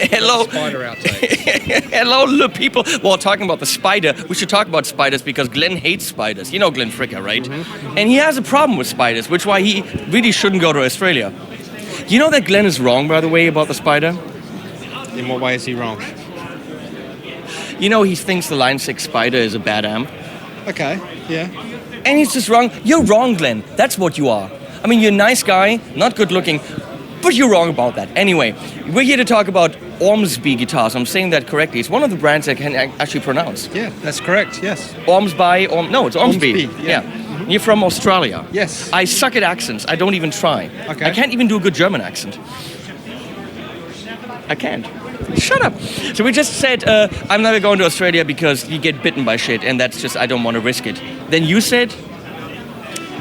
Hello. Spider outtake. Hello, little people. Well, talking about the spider, we should talk about spiders because Glenn hates spiders. You know Glenn Fricker, right? Mm-hmm. And he has a problem with spiders, which is why he really shouldn't go to Australia. You know that Glenn is wrong, by the way, about the spider? In what way is he wrong? You know, he thinks the Line 6 Spider is a bad amp. Okay, yeah. And he's just wrong. You're wrong, Glenn. That's what you are. I mean, you're a nice guy, not good looking, but you're wrong about that. Anyway, we're here to talk about Ormsby Guitars. I'm saying that correctly. It's one of the brands I can actually pronounce. Yeah, that's correct, yes. Ormsby, no, it's Ormsby. Yeah. You're from Australia. Yes. I suck at accents. I don't even try. Okay. I can't even do a good German accent. I can't. Shut up. So we just said, I'm never going to Australia because you get bitten by shit, and that's just, I don't want to risk it. Then you said...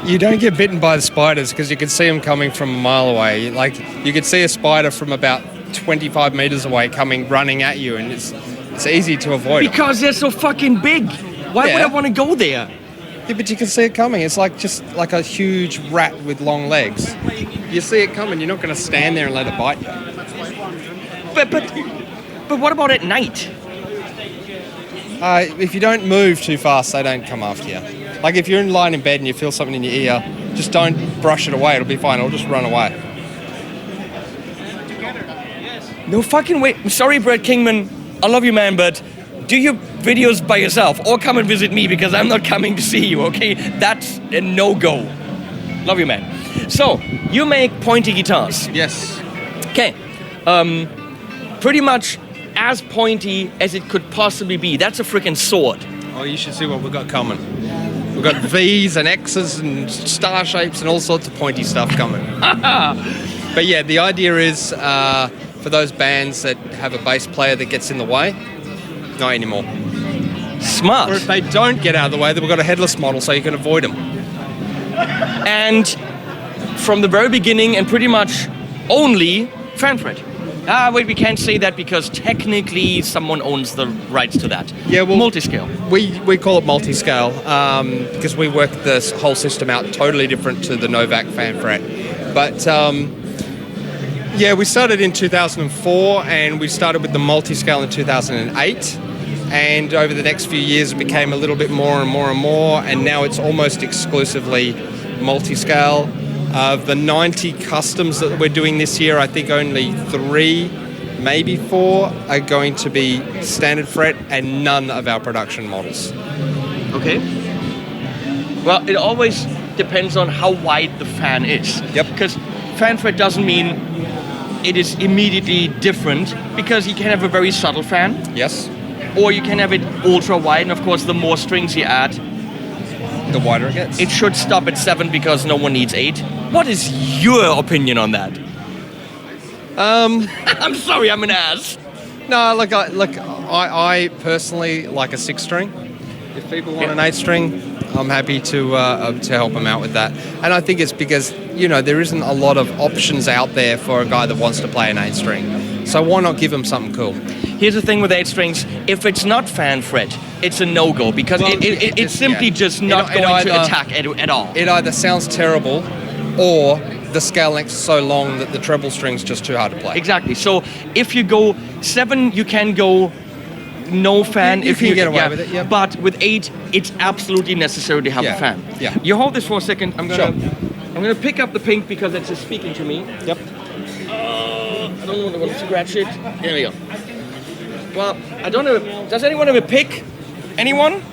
You don't get bitten by the spiders because you can see them coming from a mile away. Like, you could see a spider from about 25 meters away coming, running at you, and it's easy to avoid. Because they're so fucking big. Why would I want to go there? Yeah, but you can see it coming. It's like just like a huge rat with long legs. You see it coming, you're not going to stand there and let it bite you. But what about at night? If you don't move too fast, they don't come after you. Like if you're lying in bed and you feel something in your ear, just don't brush it away. It'll be fine. It'll just run away. No fucking way. I'm sorry, Brett Kingman. I love you, man, but do your videos by yourself or come and visit me because I'm not coming to see you, okay? That's a no-go. Love you, man. So, you make pointy guitars. Yes. Okay. Pretty much as pointy as it could possibly be. That's a freaking sword. Oh, you should see what we've got coming. We've got V's and X's and star shapes and all sorts of pointy stuff coming. But yeah, the idea is for those bands that have a bass player that gets in the way, not anymore. Smart. Or if they don't get out of the way, then we've got a headless model so you can avoid them. And from the very beginning and pretty much only fanfret. Wait, we can't say that because technically someone owns the rights to that. Yeah, well, multi-scale. We call it multi-scale because we work this whole system out totally different to the Novak fanfret. But yeah, we started in 2004 and we started with the multi-scale in 2008. And over the next few years it became a little bit more and more and more, and now it's almost exclusively multi-scale. Of the 90 customs that we're doing this year, I think only 3, maybe 4 are going to be standard fret and none of our production models. Okay. Well, it always depends on how wide the fan is. Yep. Because fan fret doesn't mean it is immediately different, because you can have a very subtle fan. Yes. Or you can have it ultra wide, and of course the more strings you add, the wider it gets. It should stop at 7 because no one needs 8. What is your opinion on that? I'm sorry, I'm an ass. No, I personally like a 6-string. If people want an 8-string, I'm happy to help them out with that. And I think it's because, you know, there isn't a lot of options out there for a guy that wants to play an 8-string. So why not give him something cool? Here's the thing with 8 strings, if it's not fan fret, it's a no-go because it's simply just not going to attack at all. It either sounds terrible or the scale length is so long that the treble string's just too hard to play. Exactly. So if you go 7, you can go no fan. You can get away with it, yeah. But with 8, it's absolutely necessary to have a fan. Yeah. You hold this for a second. I'm gonna pick up the pink because it's just speaking to me. Yep. I don't want to scratch it. There we go. Well, I don't know. Does anyone have a pick? Anyone?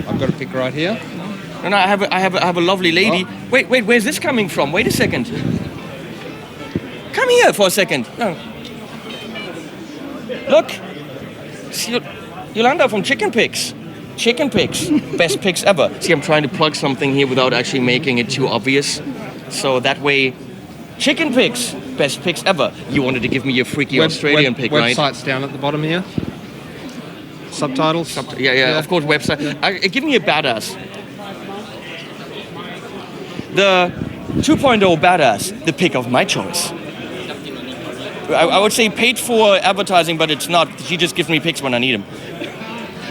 I've got a pick right here. No, I have a lovely lady. Oh. Wait, where's this coming from? Wait a second. Come here for a second. No. Look. Yolanda from Chicken Picks. Chicken Picks. Best picks ever. See, I'm trying to plug something here without actually making it too obvious. So that way, Chicken Picks. Best picks ever. You wanted to give me your freaky Australian pick, right? Website's down at the bottom here. Subtitles? Yeah, of course, website. Give me a badass. The 2.0 badass, the pick of my choice. I would say paid for advertising, but it's not. She just gives me picks when I need them.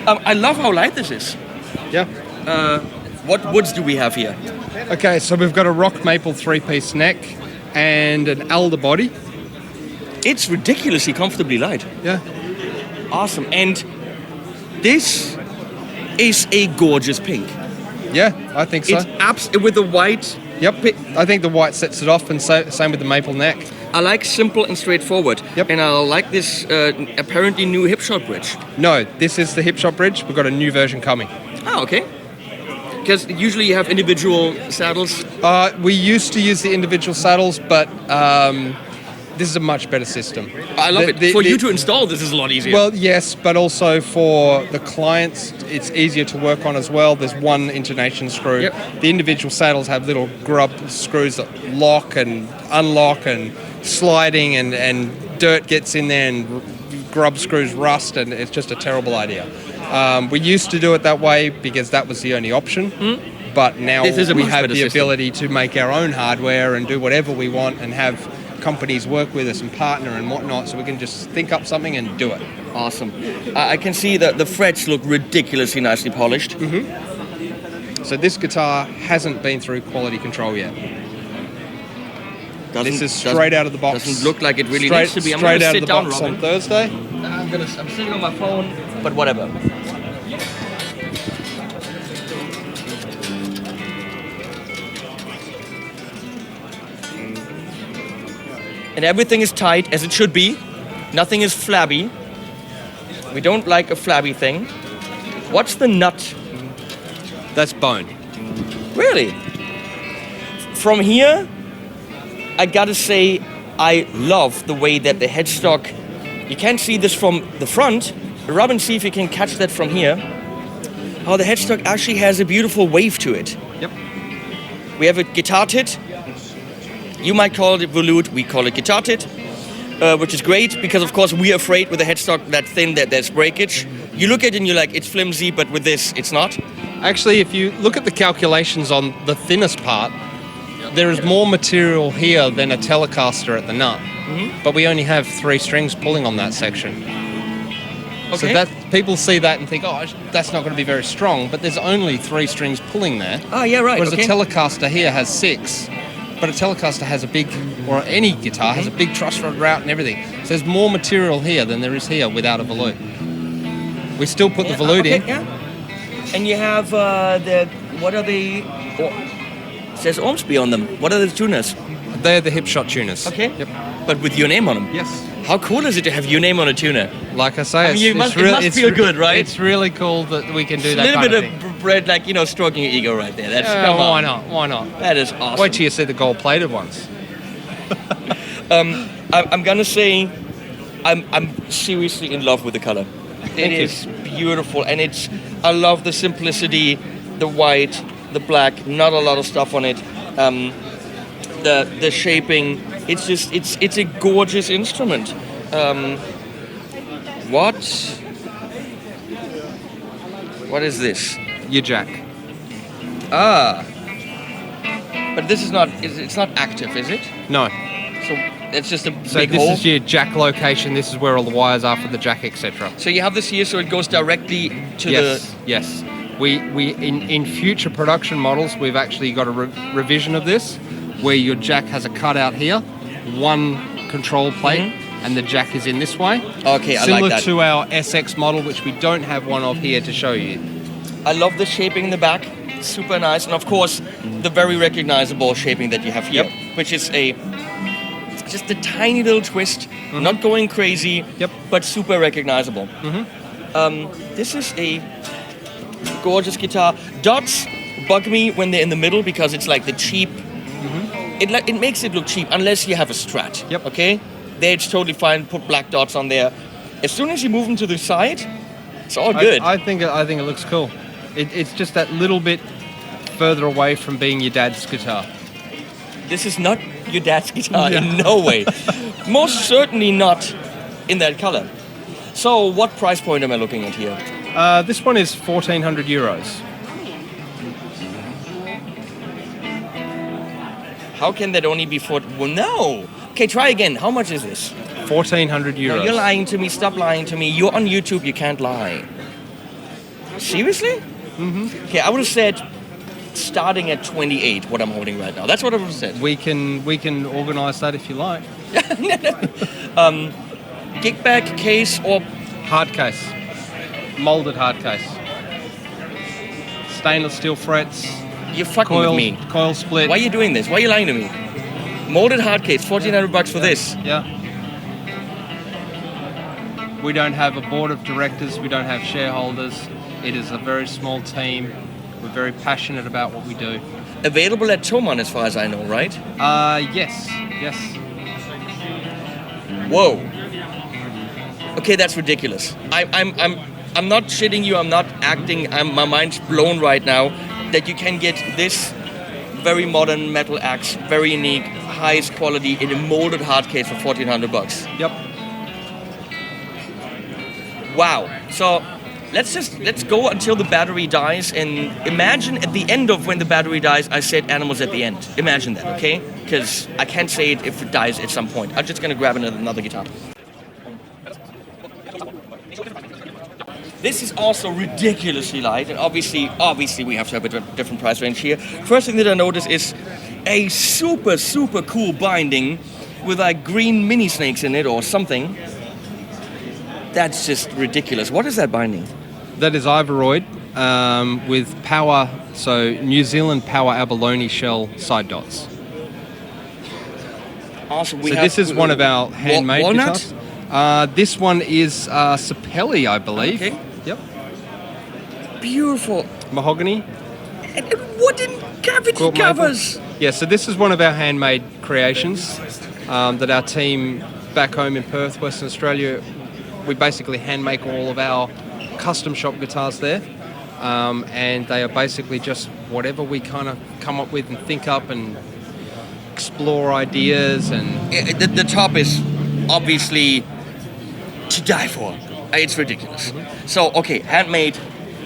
I love how light this is. Yeah. What woods do we have here? Okay, so we've got a rock maple 3-piece neck and an alder body. It's ridiculously comfortably light. Yeah. Awesome. And this is a gorgeous pink. Yeah, I think so. It's with the white. Yep. I think the white sets it off, and same with the maple neck. I like simple and straightforward. Yep. And I like this apparently new hip shot bridge. No, this is the hip shot bridge. We've got a new version coming. Oh, okay. Because usually you have individual saddles. We used to use the individual saddles, but this is a much better system. I love it. For you to install, this is a lot easier. Well, yes, but also for the clients, it's easier to work on as well. There's one intonation screw. Yep. The individual saddles have little grub screws that lock and unlock and sliding, and dirt gets in there and grub screws rust, and it's just a terrible idea. We used to do it that way because that was the only option. But now we have the ability to make our own hardware and do whatever we want and have companies work with us and partner and whatnot, so we can just think up something and do it. Awesome. I can see that the frets look ridiculously nicely polished. So this guitar hasn't been through quality control yet. This is straight out of the box. Doesn't look like it really needs to be. I'm straight gonna out sit of the down, box Robin. on Thursday. I'm sitting on my phone, but whatever. And everything is tight as it should be. Nothing is flabby. We don't like a flabby thing. What's the nut? That's bone. Really? From here, I gotta say, I love the way that the headstock, you can't see this from the front. Robin, see if you can catch that from here. How the headstock actually has a beautiful wave to it. Yep. We have a guitar tit. You might call it volute, we call it guitar tit, which is great because, of course, we're afraid with the headstock that thin that there's breakage. You look at it and you're like, it's flimsy, but with this, it's not. Actually, if you look at the calculations on the thinnest part, there is more material here than a Telecaster at the nut, but we only have 3 strings pulling on that section. Okay. So that people see that and think, oh, that's not going to be very strong, but there's only 3 strings pulling there. Ah, yeah, right. Whereas okay. a Telecaster here has 6. But a Telecaster has a big, or any guitar has a big truss rod route and everything. So there's more material here than there is here without a volute. We still put the volute in. Yeah. And you have what are the, it says Ormsby on them. What are the tuners? They're the hip shot tuners. Okay. Yep. But with your name on them. Yes. How cool is it to have your name on a tuner? Like I say, it must feel good, right? It's really cool that we can do that A little kind bit of thing. of bread, like, stroking your ego right there. That's come Why on. not? Why not? That is awesome. Wait till you see the gold-plated ones. I'm gonna say, I'm seriously in love with the color. It is beautiful, and I love the simplicity, the white, the black, not a lot of stuff on it. The shaping, it's a gorgeous instrument. What is this? Your jack. But this is not, it's not active, is it? No. So it's just a So big this hole? is your jack location. This is where all the wires are for the jack, etc. So you have this here, so it goes directly to Yes. We in future production models, we've actually got a revision of this, where your jack has a cutout here, one control plate, and the jack is in this way. Okay, I Similar like that. to our SX model, which we don't have one of here to show you. I love the shaping in the back, super nice, and of course the very recognizable shaping that you have here, which is just a tiny little twist, not going crazy, but super recognizable. This is a gorgeous guitar. Dots bug me when they're in the middle because it's like the cheap. It makes it look cheap unless you have a Strat. Okay, there it's totally fine. Put black dots on there. As soon as you move them to the side, it's all good. I think it looks cool. It's just that little bit further away from being your dad's guitar. This is not your dad's guitar in no way. Most certainly not in that color. So what price point am I looking at here? This one is 1,400 euros. How can that only be well, no. Okay, try again. How much is this? 1,400 euros. No, you're lying to me. Stop lying to me. You're on YouTube. You can't lie. Seriously? Okay, I would have said starting at 28, what I'm holding right now. That's what I would have said. We can organise that if you like. Gig bag, case, or Hard case. Molded hard case. Stainless steel frets. you're fucking with me. Coil split. Why are you doing this? Why are you lying to me? Molded hard case, $1,400 for this. Yeah. We don't have a board of directors. We don't have shareholders. It is a very small team. We're very passionate about what we do. Available at Thomann, as far as I know, right? Yes. Whoa. Okay, that's ridiculous. I'm not shitting you. I'm not acting. My mind's blown right now that you can get this very modern metal axe, very unique, highest quality in a molded hard case for $1,400. Yep. Wow. So let's go until the battery dies, and imagine at the end of when the battery dies, I said animals at the end. Imagine that, okay? Because I can't say it if it dies at some point. I'm just gonna grab another guitar. This is also ridiculously light, and obviously we have to have a different price range here. First thing that I noticed is a super, super cool binding with like green mini snakes in it or something. That's just ridiculous. What is that binding? That is Ivoroid with power, so New Zealand power abalone shell side dots. Awesome. So this is one of our handmade guitars. This one is Sapelli, I believe. Okay. Yep. Beautiful. Mahogany. And wooden cavity Quilt covers. maple. Yeah, so this is one of our handmade creations that our team back home in Perth, Western Australia, we basically hand make all of our custom shop guitars there. And they are basically just whatever we kind of come up with and think up and explore ideas. And The top is obviously to die for. It's ridiculous. So, okay, handmade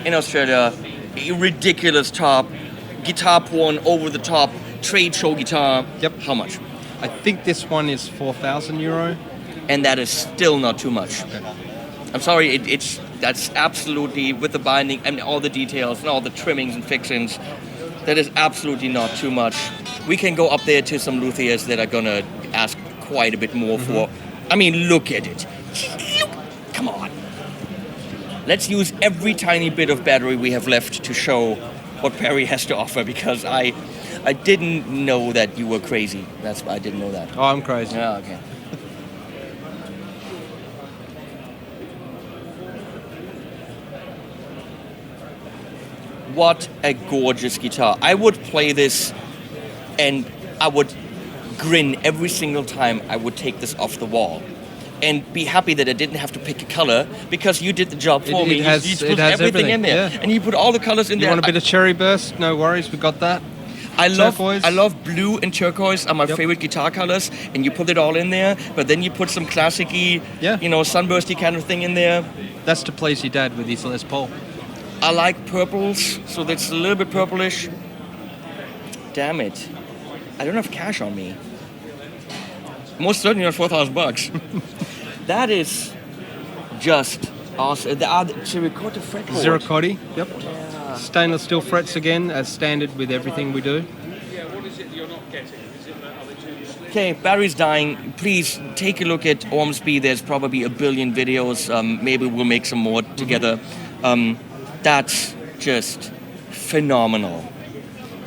in Australia, a ridiculous top, guitar porn over the top, trade show guitar. Yep. How much? I think this one is €4,000. And that is still not too much. Okay. I'm sorry, that's absolutely, with the binding and all the details and all the trimmings and fixings, that is absolutely not too much. We can go up there to some luthiers that are gonna ask quite a bit more for. I mean, look at it. Look, come on. Let's use every tiny bit of battery we have left to show what Perry has to offer, because I didn't know that you were crazy. That's why I didn't know that. Oh, I'm crazy. Yeah, okay. What a gorgeous guitar. I would play this and I would grin every single time I would take this off the wall. And be happy that I didn't have to pick a color, because you did the job for me. It has put everything in there. Yeah. And you put all the colors in You there. want a bit of cherry burst? No worries, we got that. I Turquoise. love blue and turquoise are my Yep. favorite guitar colors, and you put it all in there, but then you put some classic-y, Yeah. sunbursty kind of thing in there. That's to please your dad with his Les Paul. I like purples, so that's a little bit purplish. Damn it. I don't have cash on me. Most certainly not $4,000. That is just awesome. The Chiricotta fretboard. Ziricotti. Yep. Stainless steel frets again, as standard with everything we do. Okay, battery's dying. Please take a look at Ormsby. There's probably a billion videos. Maybe we'll make some more together. That's just phenomenal.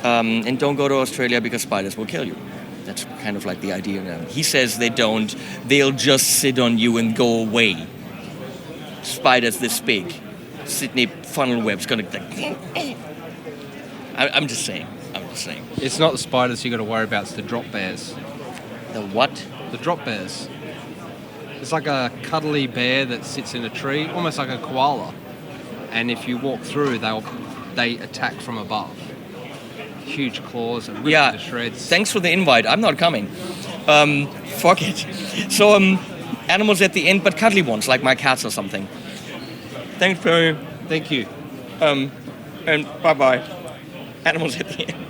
And don't go to Australia because spiders will kill you. That's kind of like the idea now. He says they don't. They'll just sit on you and go away. Spiders this big. Sydney funnel web's gonna like... I'm just saying. It's not the spiders you got to worry about, it's the drop bears. The what? The drop bears. It's like a cuddly bear that sits in a tree, almost like a koala. And if you walk through, they attack from above. Huge claws and rip you to shreds. Thanks for the invite. I'm not coming. Fuck it. So, animals at the end, but cuddly ones, like my cats or something. Thanks, Perry. Thank you. And bye-bye. Animals at the end.